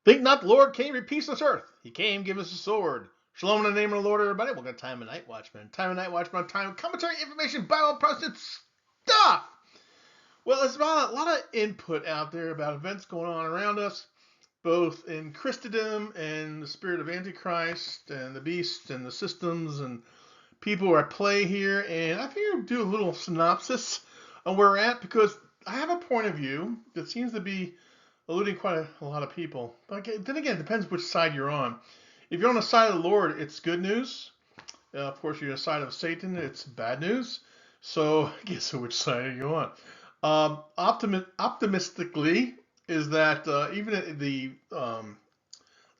Think not the Lord came to peace this earth. He came, give us a sword. Shalom in the name of the Lord, everybody. We'll get Time of Night Watchman. Time of Night Watchman, time commentary, information, Bible, process stuff. Well, there's about a lot of input out there about events going on around us, both in Christendom and the spirit of Antichrist and the beast and the systems and people are at play here. And I figured I'd do a little synopsis on where we're at because I have a point of view that seems to be eluding quite a lot of people. But then again, it depends which side you're on. If you're on the side of the Lord, it's good news. Of course, you're on the side of Satan, it's bad news. So, guess which side are you on? Optimistically, is that even the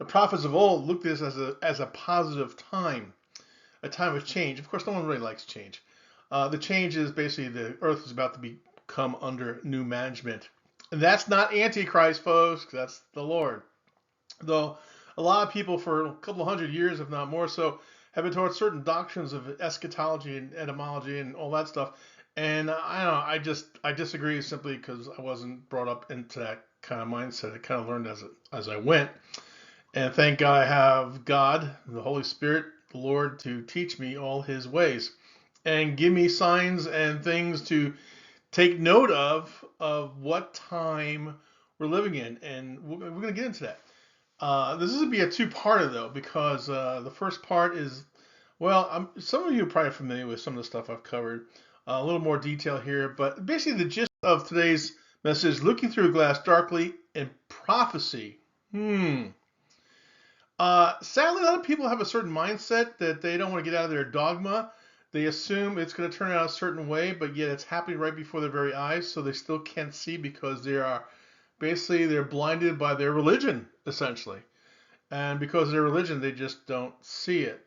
prophets of old looked at this as a positive time, a time of change. Of course, no one really likes change. The change is basically the earth is about to become under new management. And that's not Antichrist, folks. That's the Lord. Though a lot of people for a couple of hundred years, if not more so, have been taught certain doctrines of eschatology and etymology and all that stuff. And I don't know, I disagree simply because I wasn't brought up into that kind of mindset. I kind of learned as I went. And thank God I have God, the Holy Spirit, the Lord, to teach me all his ways and give me signs and things to take note of what time we're living in. And we're going to get into that. This is going to be a two-parter, though, because the first part is, well, some of you are probably familiar with some of the stuff I've covered. A little more detail here, but basically the gist of today's message, looking through a glass darkly and prophecy. Sadly, a lot of people have a certain mindset that they don't want to get out of their dogma. They assume it's going to turn out a certain way, but yet it's happening right before their very eyes, so they still can't see because they're blinded by their religion, essentially. And because of their religion, they just don't see it.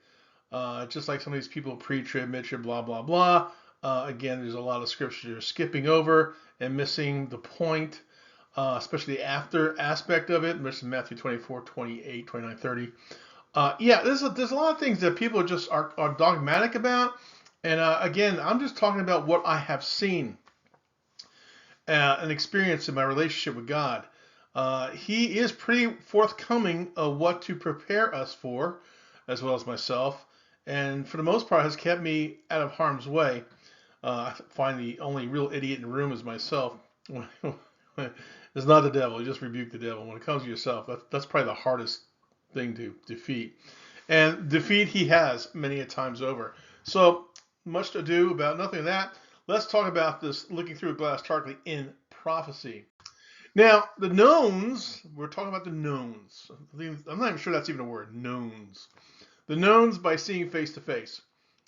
Just like some of these people pre-trib, mid-trib, blah, blah, blah. Again, there's a lot of scripture you're skipping over and missing the point, especially the after aspect of it, which is Matthew 24, 28, 29, 30. There's a lot of things that people just are dogmatic about. And again, I'm just talking about what I have seen and experienced in my relationship with God. He is pretty forthcoming of what to prepare us for, as well as myself, and for the most part has kept me out of harm's way. I find the only real idiot in the room is myself. It's not the devil. You just rebuke the devil. When it comes to yourself, that's probably the hardest thing to defeat. And defeat he has many a times over. So much to do about nothing of that. Let's talk about this looking through a glass darkly in prophecy. Now, the knowns, we're talking about the knowns. I'm not even sure that's even a word, knowns. The knowns by seeing face to face.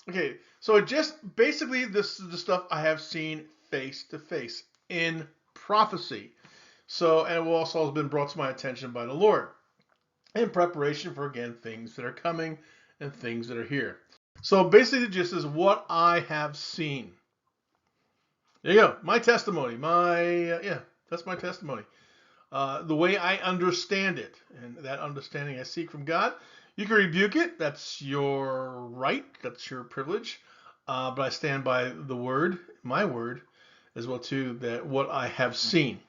Okay, so just basically this is the stuff I have seen face to face in prophecy. So, and it also has been brought to my attention by the Lord in preparation for, again, things that are coming and things that are here. So basically the gist is what I have seen. There you go, my testimony, that's my testimony. The way I understand it, and that understanding I seek from God. You can rebuke it. That's your right. That's your privilege. But I stand by the word, my word, as well too, that what I have seen.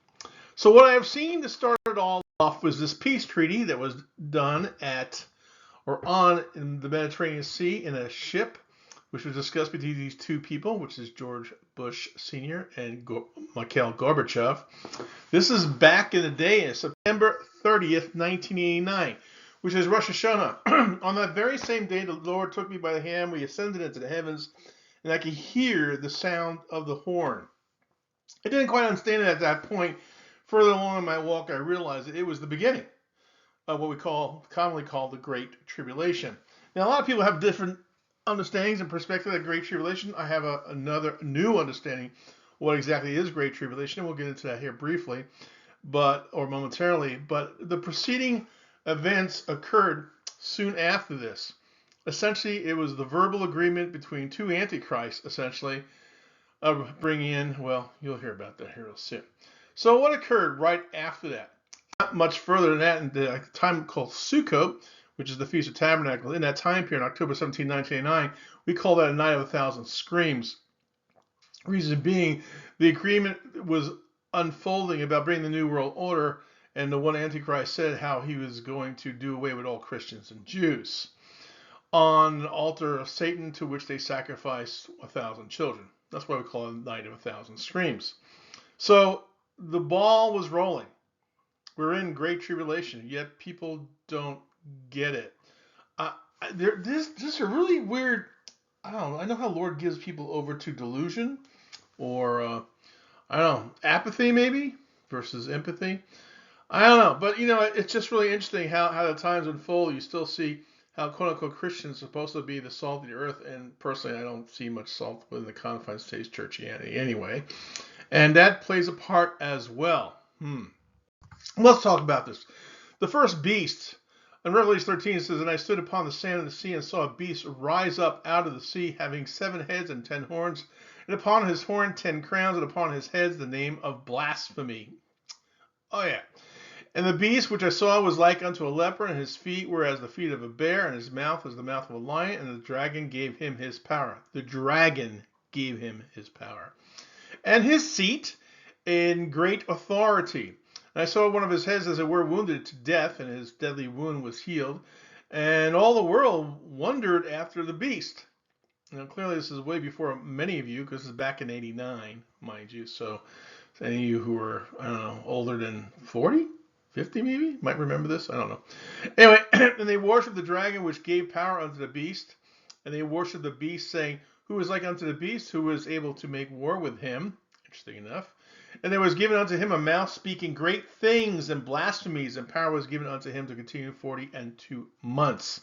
So what I have seen to start it all off was this peace treaty that was done in the Mediterranean Sea in a ship, which was discussed between these two people, which is George Bush Sr. and Mikhail Gorbachev. This is back in the day, September 30th, 1989. Which is Rosh Hashanah. On that very same day, the Lord took me by the hand. We ascended into the heavens, and I could hear the sound of the horn. I didn't quite understand it at that point. Further along in my walk, I realized that it was the beginning of what we commonly call the Great Tribulation. Now, a lot of people have different understandings and perspective of the Great Tribulation. I have another new understanding of what exactly is Great Tribulation, and we'll get into that here briefly, or momentarily. But the preceding events occurred soon after this. Essentially, it was the verbal agreement between two antichrists, essentially, of bringing in, well, you'll hear about that here real soon. So what occurred right after that? Not much further than that, in the time called Sukkot, which is the Feast of Tabernacles, in that time period, October 17, 1989, we call that a Night of 1,000 Screams. Reason being, the agreement was unfolding about bringing the New World Order, And the one Antichrist said how he was going to do away with all Christians and Jews on an altar of Satan to which they sacrificed 1,000 children. That's why we call it Night of 1,000 Screams. So the ball was rolling. We're in great tribulation, yet people don't get it. This is a really weird. I don't know. I know how Lord gives people over to delusion, or I don't know, apathy maybe versus empathy. I don't know, but it's just really interesting how the times unfold. You still see how quote unquote Christians are supposed to be the salt of the earth, and personally, I don't see much salt within the confines of today's churchianity anyway, and that plays a part as well. Let's talk about this. The first beast in Revelation 13 it says, "And I stood upon the sand of the sea and saw a beast rise up out of the sea, having 7 heads and 10 horns, and upon his horn 10 crowns, and upon his heads the name of blasphemy." Oh yeah. "And the beast which I saw was like unto a leopard, and his feet were as the feet of a bear, and his mouth as the mouth of a lion, and the dragon gave him his power." The dragon gave him his power. "And his seat in great authority. And I saw one of his heads as it were wounded to death, and his deadly wound was healed. And all the world wondered after the beast." Now, clearly, this is way before many of you, because it's back in '89, mind you. So, any of you who are, I don't know, older than 40, 50 maybe, might remember this. I don't know. Anyway, "And they worshipped the dragon, which gave power unto the beast. And they worshipped the beast, saying, Who is like unto the beast, who is able to make war with him?" Interesting enough. "And there was given unto him a mouth speaking great things and blasphemies, and power was given unto him to continue 42 months.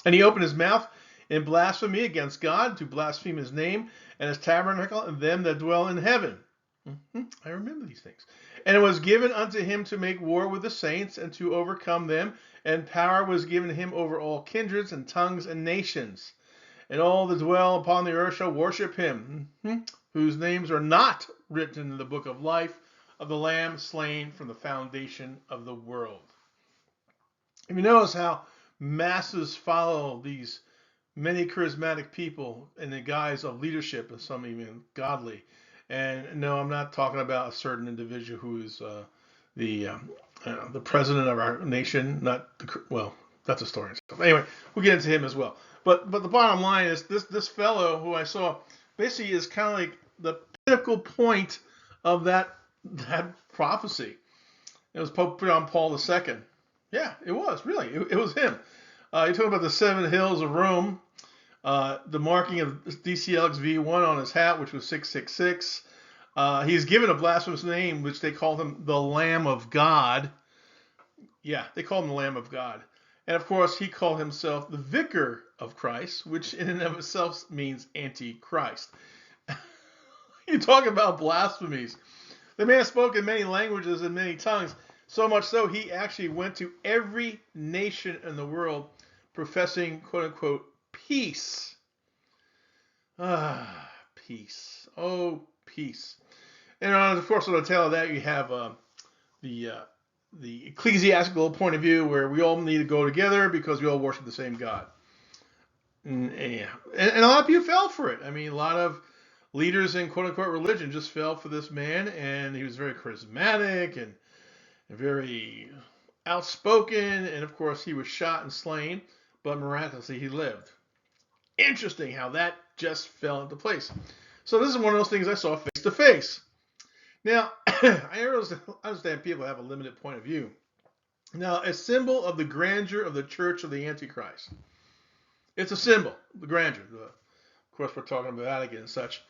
And he opened his mouth in blasphemy against God, to blaspheme his name and his tabernacle, and them that dwell in heaven." I remember these things. "And it was given unto him to make war with the saints, and to overcome them. And power was given him over all kindreds and tongues and nations. And all that dwell upon the earth shall worship him, whose names are not written in the book of life of the Lamb slain from the foundation of the world." If you notice how masses follow these many charismatic people in the guise of leadership, and some even godly. And no, I'm not talking about a certain individual who is the president of our nation. Well, that's a story. Anyway, we'll get into him as well. But the bottom line is this fellow who I saw basically is kind of like the pinnacle point of that prophecy. It was Pope John Paul II. Yeah, it was really. It was him. He talked about the 7 hills of Rome, the marking of DCLX V1 on his hat, which was 666. He's given a blasphemous name, which they called him the Lamb of God. Yeah, they called him the Lamb of God. And of course, he called himself the Vicar of Christ, which in and of itself means Antichrist. You talk about blasphemies. The man spoke in many languages and many tongues, so much so he actually went to every nation in the world professing, quote unquote, peace. Peace. Oh, peace. And of course, on the tail of that, you have the ecclesiastical point of view, where we all need to go together because we all worship the same God. And a lot of people fell for it. I mean, a lot of leaders in quote unquote religion just fell for this man, and he was very charismatic and very outspoken, and of course he was shot and slain, but miraculously he lived. Interesting how that just fell into place. So this is one of those things I saw face to face. Now, I understand people have a limited point of view. Now, a symbol of the grandeur of the Church of the Antichrist. It's a symbol, the grandeur. Of course, we're talking about Vatican and such.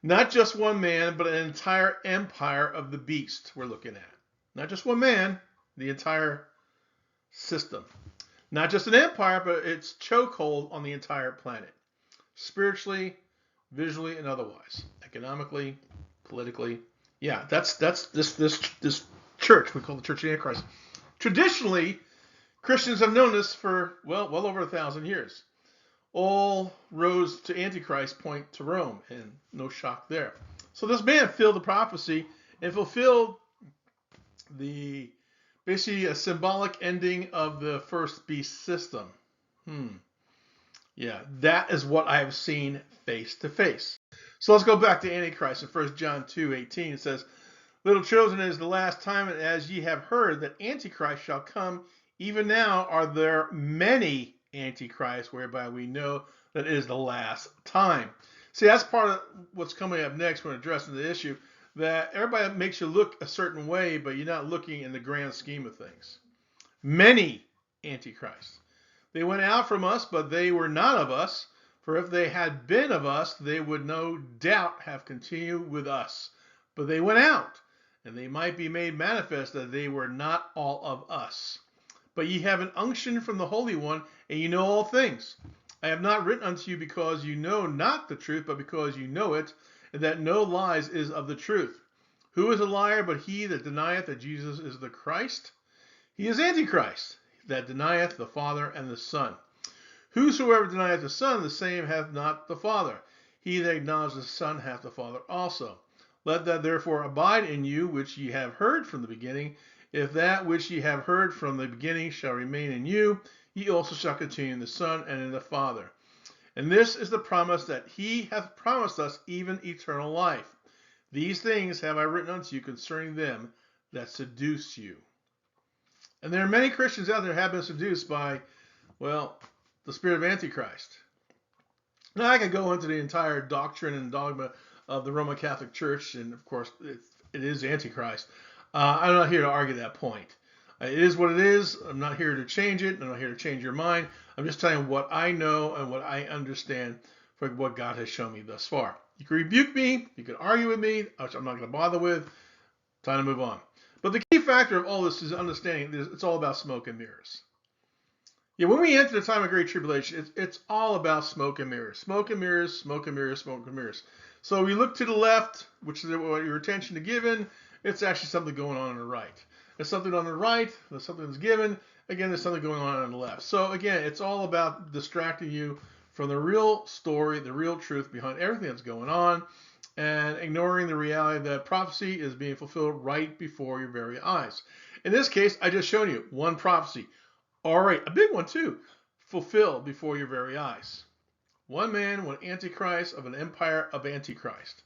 Not just one man, but an entire empire of the beast we're looking at. Not just one man, the entire system. Not just an empire, but its chokehold on the entire planet. Spiritually, visually, and otherwise. Economically, politically. Yeah, that's this church we call the Church of the Antichrist. Traditionally, Christians have known this for, well over 1,000 years. All roads to Antichrist point to Rome, and no shock there. So this man filled the prophecy and fulfilled basically a symbolic ending of the first beast system. Yeah, that is what I have seen face to face. So let's go back to Antichrist. In 1 John 2:18 it says, Little children, it is the last time, and as ye have heard that Antichrist shall come, even now are there many Antichrists, whereby we know that it is the last time. See, that's part of what's coming up next when addressing the issue, that everybody makes you look a certain way, but you're not looking in the grand scheme of things. Many Antichrists. They went out from us, but they were not of us. For if they had been of us, they would no doubt have continued with us. But they went out, and they might be made manifest that they were not all of us. But ye have an unction from the Holy One, and ye know all things. I have not written unto you because you know not the truth, but because you know it, and that no lies is of the truth. Who is a liar but he that denieth that Jesus is the Christ? He is Antichrist, that denieth the Father and the Son. Whosoever denieth the Son, the same hath not the Father. He that acknowledgeth the Son hath the Father also. Let that therefore abide in you which ye have heard from the beginning. If that which ye have heard from the beginning shall remain in you, ye also shall continue in the Son and in the Father. And this is the promise, that he hath promised us even eternal life. These things have I written unto you concerning them that seduce you. And there are many Christians out there who have been seduced by, well, the spirit of Antichrist. Now, I could go into the entire doctrine and dogma of the Roman Catholic Church, and of course, it is Antichrist. I'm not here to argue that point. It is what it is. I'm not here to change it. I'm not here to change your mind. I'm just telling you what I know and what I understand for what God has shown me thus far. You can rebuke me. You can argue with me, which I'm not going to bother with. Time to move on. But the key factor of all this is understanding it's all about smoke and mirrors. Yeah, when we enter the time of great tribulation, it's all about smoke and mirrors. Smoke and mirrors, smoke and mirrors, smoke and mirrors. So we look to the left, which is what your attention is given. It's actually something going on the right. There's something on the right, there's something that's given. Again, there's something going on the left. So again, it's all about distracting you from the real story, the real truth behind everything that's going on, and ignoring the reality that prophecy is being fulfilled right before your very eyes. In this case, I just shown you one prophecy. All right, a big one too, fulfilled before your very eyes. One man, one Antichrist of an empire of Antichrist.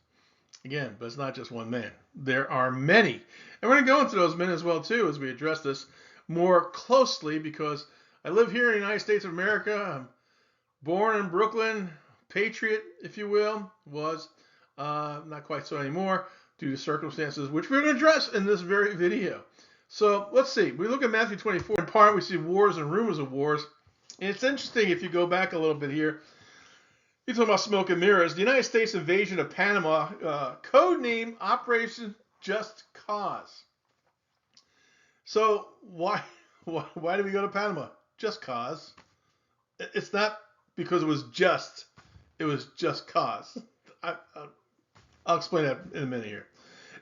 Again, but it's not just one man. There are many. And we're going to go into those men as well too as we address this more closely, because I live here in the United States of America. I'm born in Brooklyn, patriot, if you will, was not quite so anymore due to circumstances which we're going to address in this very video. So let's see. We look at Matthew 24. In part, we see wars and rumors of wars. And it's interesting if you go back a little bit here. You're talking about smoke and mirrors. The United States invasion of Panama, code name Operation Just Cause. So why did we go to Panama? Just cause. It's not because it was just cause. I'll explain that in a minute here.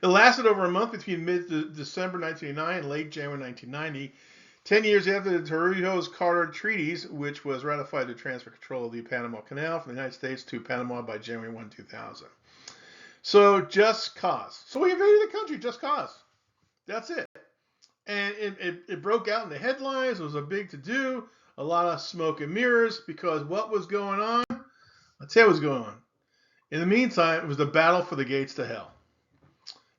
It lasted over a month between mid-December 1989 and late January 1990, 10 years after the Torrijos-Carter Treaties, which was ratified to transfer control of the Panama Canal from the United States to Panama by January 1, 2000. So, just cause. So we invaded the country, just cause. That's it. And it broke out in the headlines. It was a big to-do, a lot of smoke and mirrors, because what was going on? I'll tell you what was going on. In the meantime, it was the battle for the gates to hell.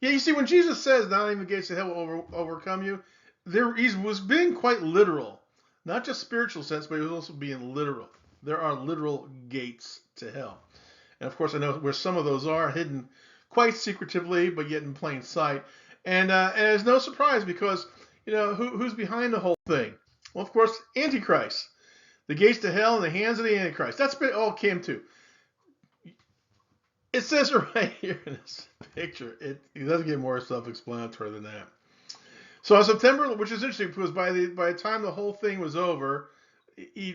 Yeah, you see, when Jesus says not even the gates of hell will overcome you, he was being quite literal. Not just spiritual sense, but he was also being literal. There are literal gates to hell. And of course, I know where some of those are, hidden quite secretively, but yet in plain sight. And it's no surprise, because, you know, who's behind the whole thing? Well, of course, Antichrist. The gates to hell in the hands of the Antichrist. That's what it all came to. It says right here in this picture. It doesn't get more self-explanatory than that. So on September, which is interesting, because by the time the whole thing was over, he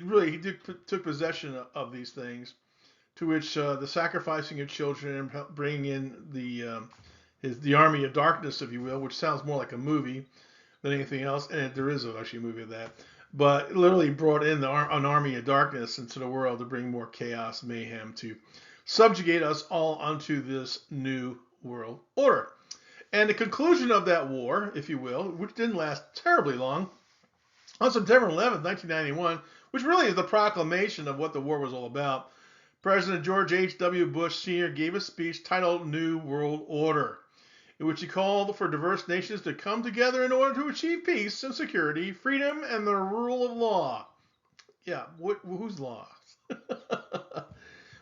took possession of these things, to which the sacrificing of children and bringing in the army of darkness, if you will, which sounds more like a movie than anything else, and there is actually a movie of that, but literally brought in an army of darkness into the world to bring more chaos, mayhem, to subjugate us all onto this new world order. And the conclusion of that war, if you will, which didn't last terribly long, on September 11th, 1991, which really is the proclamation of what the war was all about, President George H.W. Bush Sr. gave a speech titled New World Order. in which he called for diverse nations to come together in order to achieve peace and security, freedom, and the rule of law. Yeah, whose law?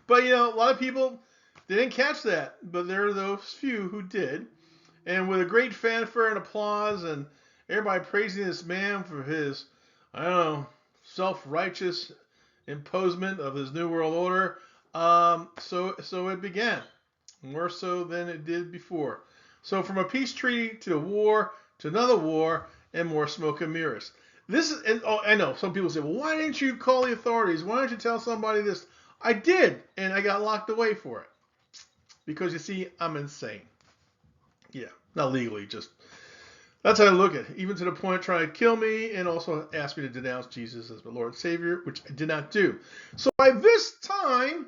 But a lot of people didn't catch that, but there are those few who did. And with a great fanfare and applause, and everybody praising this man for his, I don't know, self-righteous imposement of his new world order, so it began, more so than it did before. So from a peace treaty to a war to another war and more smoke and mirrors. This is, and oh, I know some people say, well, why didn't you call the authorities? Why didn't you tell somebody this? I did, and I got locked away for it because you see, I'm insane. Yeah, not legally, just that's how I look at it. Even to the point of trying to kill me and also ask me to denounce Jesus as my Lord and Savior, which I did not do. So by this time,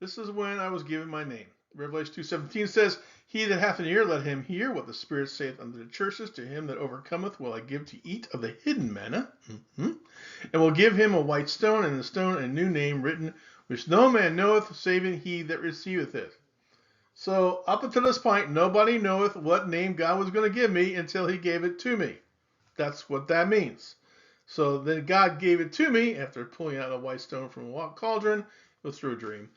this is when I was given my name. Revelation 2:17 says, he that hath an ear, let him hear what the Spirit saith unto the churches. To him that overcometh will I give to eat of the hidden manna, and will give him a white stone, and the stone a new name written, which no man knoweth, saving he that receiveth it. So up until this point, nobody knoweth what name God was going to give me until he gave it to me. That's what that means. So then God gave it to me after pulling out a white stone from a cauldron. It was through a dream.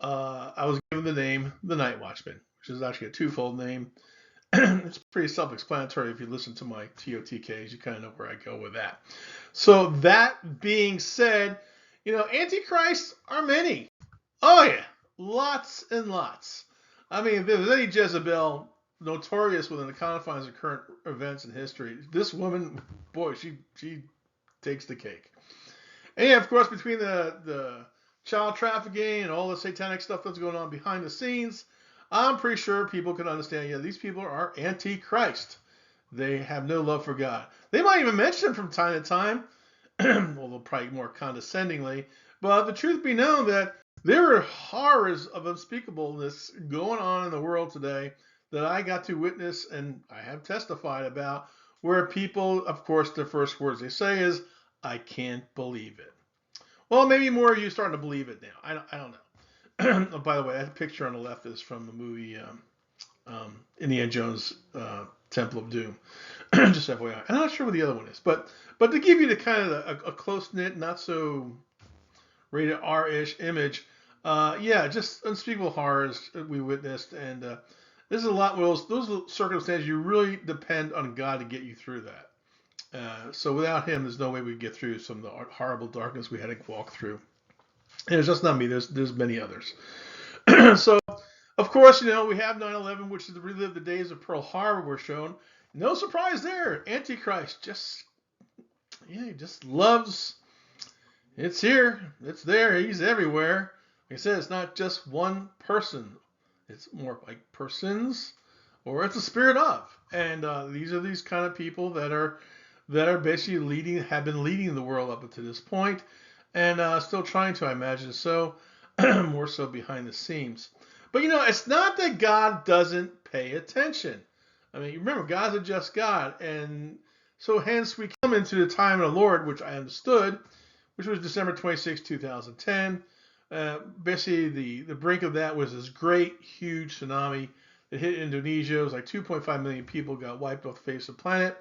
I was given the name the Night Watchman, which is actually a twofold name. It's pretty self-explanatory if you listen to my TOTKs. You kind of know where I go with that. So that being said, antichrists are many. Oh yeah, lots and lots. I mean, if there's any Jezebel notorious within the confines of current events in history, this woman, boy, she takes the cake. And yeah, of course, between the child trafficking and all the satanic stuff that's going on behind the scenes, I'm pretty sure people can understand, these people are anti-Christ. They have no love for God. They might even mention him from time to time, although probably more condescendingly. But the truth be known that there are horrors of unspeakableness going on in the world today that I got to witness and I have testified about, where people, of course, the first words they say is, I can't believe it. Well, maybe more of you starting to believe it now. I don't know. Oh, by the way, that picture on the left is from the movie Indiana Jones Temple of Doom. Just FYI. I'm not sure what the other one is, but to give you the kind of a close-knit, not so rated R-ish image, just unspeakable horrors we witnessed, and this is a lot of those circumstances you really depend on God to get you through that. So without him, there's no way we get through some of the horrible darkness we had to walk through. And it's just not me. There's many others. So, of course, we have 9/11, which is to relive the days of Pearl Harbor were shown. No surprise there. Antichrist he just loves. It's here. It's there. He's everywhere. Like I said, it's not just one person. It's more like persons, or it's a spirit of. And these are these kind of people that are basically have been leading the world up until this point, and still trying to, I imagine, so more so behind the scenes. But it's not that God doesn't pay attention. I mean, remember, God's a just God, and so hence we come into the time of the Lord, which I understood, which was December 26, 2010. Basically, the brink of that was this great, huge tsunami that hit Indonesia. It was like 2.5 million people got wiped off the face of the planet.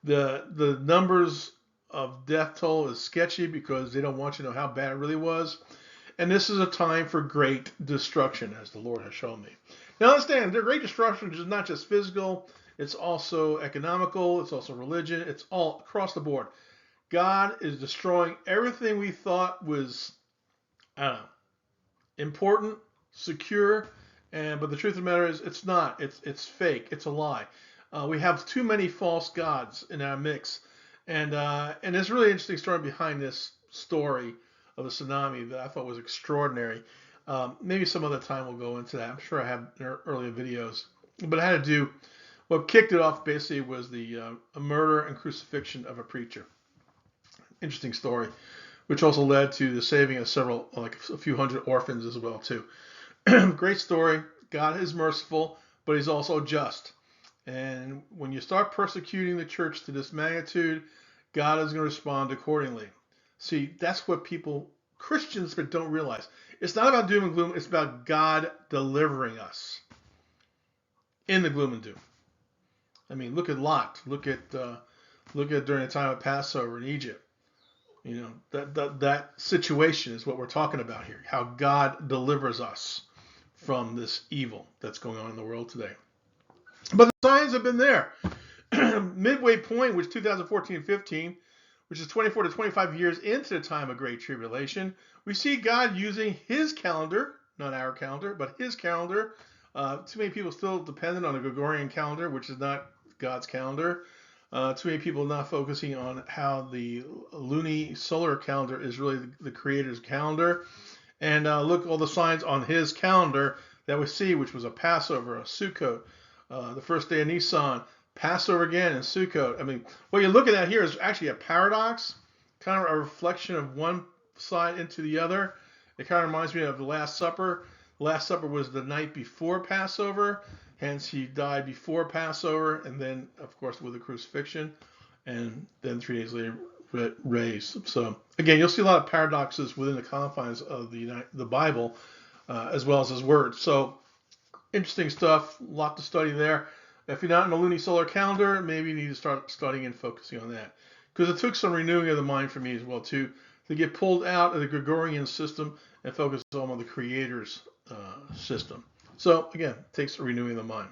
The numbers of death toll is sketchy because they don't want you to know how bad it really was. And this is a time for great destruction, as the Lord has shown me. Now understand, the great destruction is not just physical, it's also economical, it's also religion, it's all across the board. God is destroying everything we thought was, important, secure, but the truth of the matter is it's not. It's fake. It's a lie. We have too many false gods in our mix, and there's a really interesting story behind this story of the tsunami that I thought was extraordinary. Maybe some other time we'll go into that. I'm sure I have earlier videos, but it had to do. What kicked it off basically was the murder and crucifixion of a preacher. Interesting story, which also led to the saving of several, like a few hundred orphans as well too. Great story. God is merciful, but he's also just. And when you start persecuting the church to this magnitude, God is going to respond accordingly. See, that's what Christians, but don't realize. It's not about doom and gloom. It's about God delivering us in the gloom and doom. I mean, look at Lot. Look at during the time of Passover in Egypt. You know, that situation is what we're talking about here. How God delivers us from this evil that's going on in the world today. But the signs have been there. Midway point, which 2014-15, which is 24 to 25 years into the time of Great Tribulation, we see God using his calendar, not our calendar, but his calendar. Too many people still dependent on the Gregorian calendar, which is not God's calendar. Too many people not focusing on how the luni-solar calendar is really the Creator's calendar. And look all the signs on his calendar that we see, which was a Passover, a Sukkot, the first day of Nisan, Passover again, and Sukkot. I mean, what you're looking at here is actually a paradox, kind of a reflection of one side into the other. It kind of reminds me of the Last Supper. The Last Supper was the night before Passover. Hence, he died before Passover, and then, of course, with the crucifixion, and then 3 days later raised. So, again, you'll see a lot of paradoxes within the confines of the Bible, as well as his word. So, interesting stuff, a lot to study there. If you're not in the lunisolar calendar, maybe you need to start studying and focusing on that. Because it took some renewing of the mind for me as well, too, to get pulled out of the Gregorian system and focus on the Creator's system. So, again, it takes a renewing of the mind.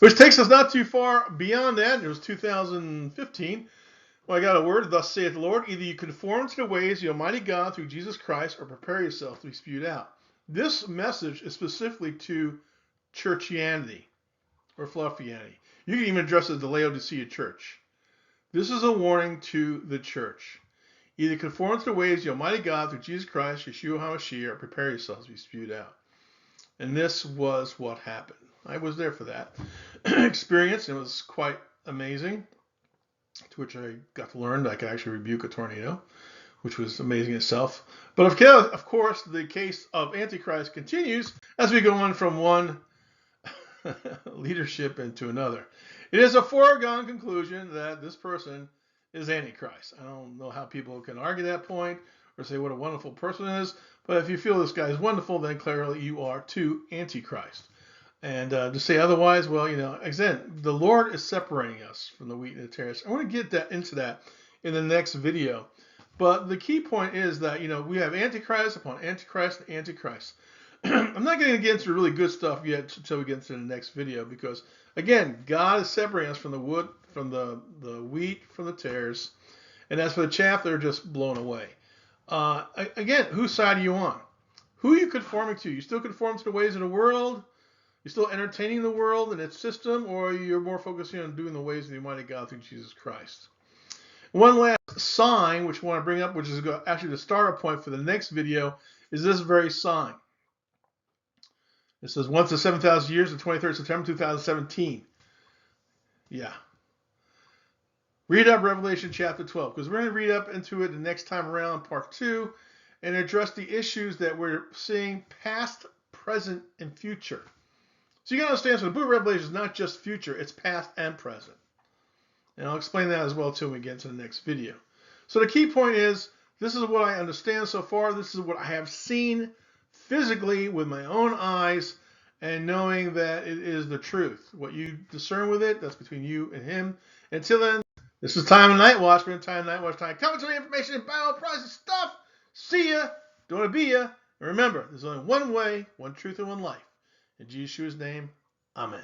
Which takes us not too far beyond that. It was 2015. Well, I got a word, thus saith the Lord, either you conform to the ways of the Almighty God through Jesus Christ, or prepare yourself to be spewed out. This message is specifically to churchianity, or fluffianity. You can even address it as the Laodicea church. This is a warning to the church. Either conform to the ways of the Almighty God through Jesus Christ, Yeshua HaMashiach, or prepare yourselves to be spewed out. And this was what happened. I was there for that experience. It was quite amazing, to which I got to learn that I could actually rebuke a tornado, which was amazing itself. But of course, the case of Antichrist continues as we go on from one leadership into another. It is a foregone conclusion that this person is Antichrist. I don't know how people can argue that point or say what a wonderful person is, but if you feel this guy is wonderful, then clearly you are too Antichrist. And to say otherwise, well, again, the Lord is separating us from the wheat and the tares. I want to get into that in the next video. But the key point is that, we have Antichrist upon Antichrist and Antichrist. I'm not going to get into the really good stuff yet until we get into the next video because, again, God is separating us from the wood, from the wheat, from the tares. And as for the chaff, they're just blown away. Again, whose side are you on? Who are you conforming to? You still conform to the ways of the world? You're still entertaining the world and its system, or you're more focusing on doing the ways of the Almighty God through Jesus Christ? One last sign, which I want to bring up, which is actually the starter point for the next video, is this very sign. It says, once the 7,000 years, the 23rd September 2017. Yeah. Read up Revelation chapter 12, because we're going to read up into it the next time around, part 2, and address the issues that we're seeing past, present, and future. So you got to understand, so the book of Revelation is not just future, it's past and present. And I'll explain that as well too when we get into the next video. So the key point is, this is what I understand so far. This is what I have seen physically with my own eyes, and knowing that it is the truth. What you discern with it, that's between you and him. Until then, this is Time of Night Watch. We're in Time of Night Watch time. Coming to the information and battle prices stuff. See ya. Don't want to be ya. And remember, there's only one way, one truth, and one life. In Yeshua's name, amen.